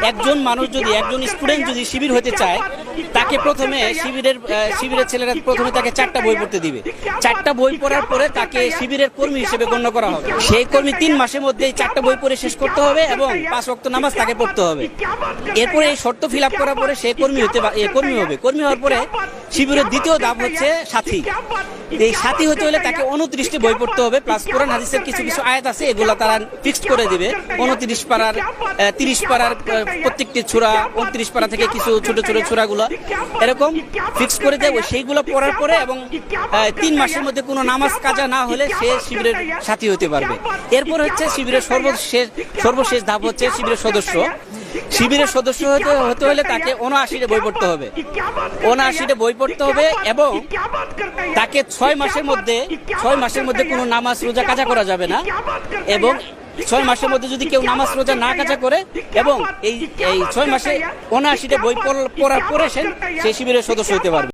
একজন মানুষ যদি একজন স্টুডেন্ট যদি শিবির হতে চায়, তাকে প্রথমে শিবিরের ছেলেরা প্রথমে তাকে 4টা বই পড়তে দিবে। 4টা বই পড়ার পরে তাকে শিবিরের কর্মী হিসেবে গণ্য করা হবে। সেই কর্মী 3 মাসের মধ্যে 4টা বই পড়ে শেষ করতে হবে এবং 5 ওয়াক্ত নামাজ তাকে পড়তে হবে। এরপরে এই শর্ত ফিল আপ করার পরে সে কর্মী হবে। কর্মী হওয়ার পরে শিবিরের দ্বিতীয় ধাপ হচ্ছে সাথী। এই সাথী হতে হলে তাকে 29টি বই পড়তে হবে, প্লাস কোরআন হাদিসের কিছু কিছু আয়াত আছে, এগুলো তারা ফিক্সড করে দিবে। 29 পারার 30 পারার প্রত্যেকটি সূরা, 29 পারা থেকে কিছু ছোট ছোট সূরাগুলো এরকম ফিক্স করে দেবে। সেইগুলো পড়ার পরে এবং 3 মাসের মধ্যে কোনো নামাজ কাজা না হলে সে শিবিরের সাথী হতে পারবে। এরপর হচ্ছে শিবিরের সর্বশেষ ধাপ হচ্ছে শিবিরের সদস্য। শিবিরের সদস্য হতে হলে তাকে 79টা বই পড়তে হবে। 79টা বই পড়তে হবে এবং তাকে 6 মাসের মধ্যে কোনো নামাজ রোজা কাজা করা যাবে না। এবং 6 মাসের মধ্যে যদি কেউ নামাজ রোজা না কাজা করে এবং এই 6 মাসে 79টা বই পড়ার পরে সে শিবিরের সদস্য হতে পারবে।